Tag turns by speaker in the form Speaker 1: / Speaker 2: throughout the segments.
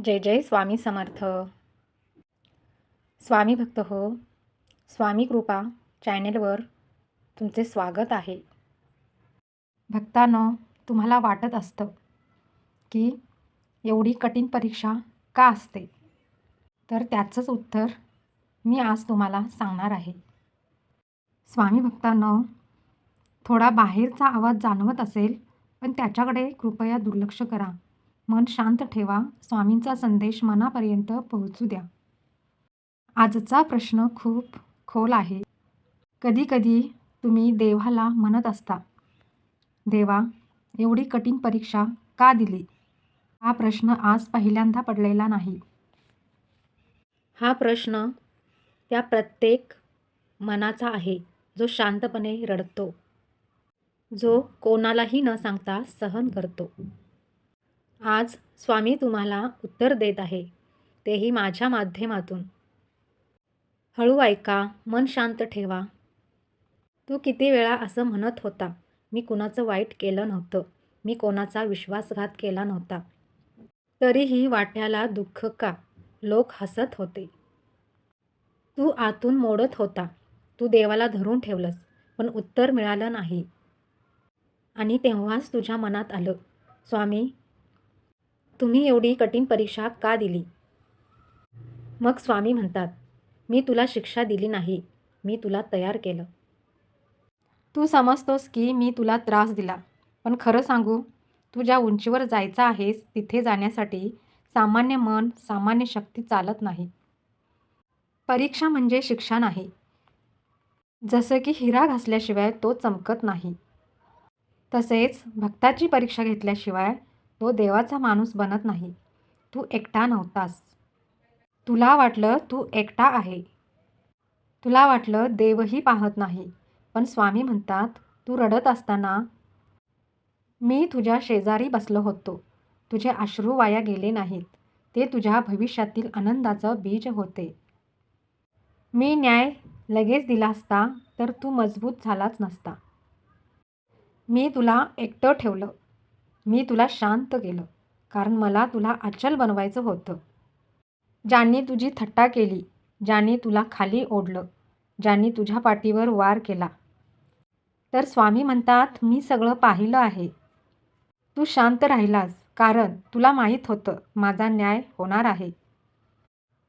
Speaker 1: जय जय स्वामी समर्थ. स्वामी भक्त हो. स्वामी कृपा चॅनेलवर तुमचे स्वागत आहे. भक्तांनो, तुम्हाला वाटत असतं की एवढी कठीण परीक्षा का असते, तर त्याचंच उत्तर मी आज तुम्हाला सांगणार आहे. स्वामी भक्तांनो, थोडा बाहेरचा आवाज जाणवत असेल पण त्याच्याकडे कृपया दुर्लक्ष करा. मन शांत ठेवा. स्वामींचा संदेश मनापर्यंत पोहोचू द्या. आजचा प्रश्न खूप खोल आहे. कधी-कधी तुम्ही देवाला म्हणत असता, देवा, एवढी कठीण परीक्षा का दिली? हा प्रश्न आज पहिल्यांदा पडलेला नाही. हा प्रश्न त्या प्रत्येक मनाचा आहे, जो शांतपणे रडतो, जो कोणालाही न सांगता सहन करतो. आज स्वामी तुम्हाला उत्तर देत आहे, तेही माझ्या माध्यमातून. हळू ऐका, मन शांत ठेवा. तू किती वेळा असं म्हणत होता, मी कुणाचं वाईट केलं नव्हतं, मी कोणाचा विश्वासघात केला नव्हता. तरीही वाट्याला दुःख का? लोक हसत होते. तू आतून मोडत होता. तू देवाला धरून ठेवलंस, पण उत्तर मिळालं नाही. आणि तेव्हाच तुझ्या मनात आलं, स्वामी, तुम्ही एवढी कठीण परीक्षा का दिली? मग स्वामी म्हणतात, मी तुला शिक्षा दिली नाही, मी तुला तयार केलं. तू समजतोस की मी तुला त्रास दिला, पण खरं सांगू, तू ज्या उंचीवर जायचा आहेस तिथे जाण्यासाठी सामान्य मन, सामान्य शक्ती चालत नाही. परीक्षा म्हणजे शिक्षा नाही. जसं की हिरा घासल्याशिवाय तो चमकत नाही, तसेच भक्ताची परीक्षा घेतल्याशिवाय तो देवाचा माणूस बनत नाही. तू एकटा नव्हतास. तुला वाटलं तू एकटा आहे. तुला वाटलं देवही पाहत नाही. पण स्वामी म्हणतात, तू रडत असताना मी तुझ्या शेजारी बसलो होतो. तुझे अश्रू वाया गेले नाहीत. ते तुझ्या भविष्यातील आनंदाचं बीज होते. मी न्याय लगेच दिला असता तर तू मजबूत झालाच नसता. मी तुला एकटं ठेवलं. मी तुला शांत केलं. कारण मला तुला अचल बनवायचं होतं. ज्यांनी तुझी थट्टा केली, ज्यांनी तुला खाली ओढलं, ज्यांनी तुझ्या पाठीवर वार केला. तर स्वामी म्हणतात, मी सगळं पाहिलं आहे. तू शांत राहिलास कारण तुला माहीत होतं माझा न्याय होणार आहे.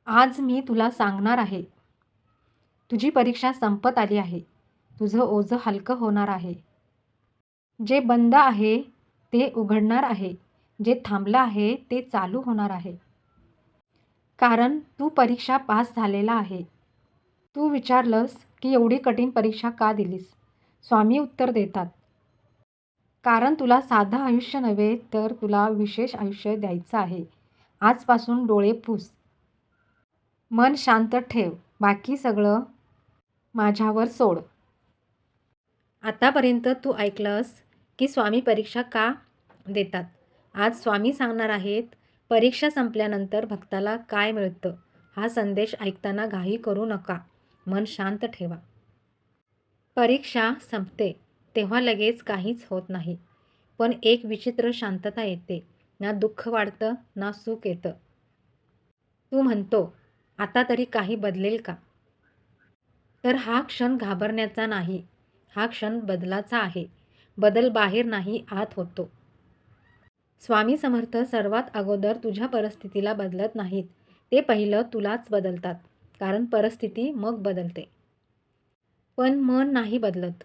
Speaker 1: आज मी तुला सांगणार आहे, तुझी परीक्षा संपत आली आहे. तुझं ओझं हलकं होणार आहे. जे बंद आहे ते उघडणार आहे. जे थांबलं आहे ते चालू होणार आहे. कारण तू परीक्षा पास झालेला आहे. तू विचारलंस की एवढी कठीण परीक्षा का दिलीस? स्वामी उत्तर देतात, कारण तुला साधं आयुष्य नव्हे तर तुला विशेष आयुष्य द्यायचं आहे. आजपासून डोळे पुस. मन शांत ठेव. बाकी सगळं माझ्यावर सोड. आतापर्यंत तू ऐकलंस की स्वामी परीक्षा का देतात. आज स्वामी सांगणार आहेत, परीक्षा संपल्यानंतर भक्ताला काय मिळतं. हा संदेश ऐकताना घाई करू नका. मन शांत ठेवा. परीक्षा संपते तेव्हा लगेच काहीच होत नाही. पण एक विचित्र शांतता येते. ना दुःख वाढतं, ना सुख येतं. तू म्हणतो, आता तरी काही बदलेल का? तर हा क्षण घाबरण्याचा नाही. हा क्षण बदलाचा आहे. बदल बाहेर नाही, आत होतो. स्वामी समर्थ सर्वात अगोदर तुझ्या परिस्थितीला बदलत नाहीत. ते पहिलं तुलाच बदलतात. कारण परिस्थिती मग बदलते. पण मन नाही बदलत.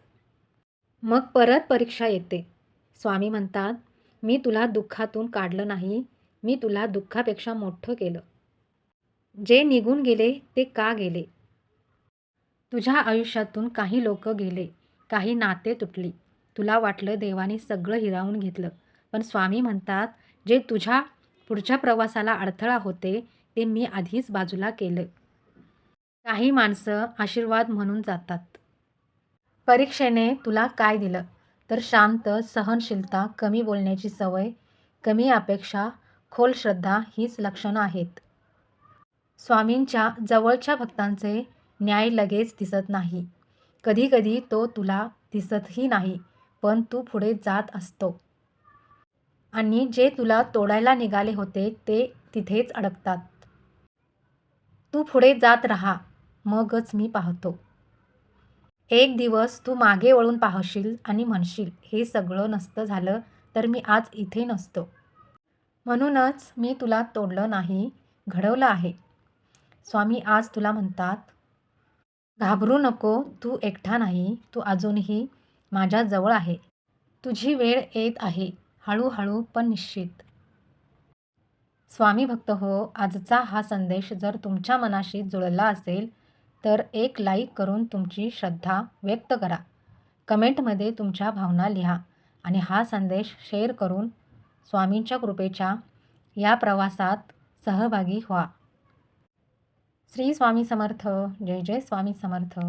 Speaker 1: मग परत परीक्षा येते. स्वामी म्हणतात, मी तुला दुःखातून काढलं नाही, मी तुला दुःखापेक्षा मोठं केलं. जे निघून गेले ते का गेले? तुझ्या आयुष्यातून काही लोक गेले, काही नाते तुटली. तुला वाटलं देवाने सगळं हिरावून घेतलं. पण स्वामी म्हणतात, जे तुझ्या पुढच्या प्रवासाला अडथळा होते ते मी आधीच बाजूला केलं. काही माणसं आशीर्वाद म्हणून जातात. परीक्षेने तुला काय दिलं? तर शांत, सहनशीलता, कमी बोलण्याची सवय, कमी अपेक्षा, खोल श्रद्धा हीच लक्षणं आहेत. स्वामींच्या जवळच्या भक्तांचे न्याय लगेच दिसत नाही. कधीकधी तो तुला दिसतही नाही, पण तू पुढे जात असतो. आणि जे तुला तोडायला निघाले होते ते तिथेच अडकतात. तू पुढे जात राहा, मगच मी पाहतो. एक दिवस तू मागे वळून पाहशील आणि म्हणशील, हे सगळं नसतं झालं तर मी आज इथे नसतो. म्हणूनच मी तुला तोडलं नाही, घडवलं आहे. स्वामी आज तुला म्हणतात, घाबरू नको, तू एकटा नाही, तू अजूनही माझ्या जवळ आहे. तुझी वेळ येत आहे, हळूहळू पण निश्चित. स्वामी भक्त हो, आजचा हा संदेश जर तुमच्या मनाशी जुळला असेल, तर एक लाईक करून तुमची श्रद्धा व्यक्त करा. कमेंटमध्ये तुमच्या भावना लिहा आणि हा संदेश शेअर करून स्वामींच्या कृपेच्या या प्रवासात सहभागी व्हा. श्री स्वामी समर्थ. जय जय स्वामी समर्थ.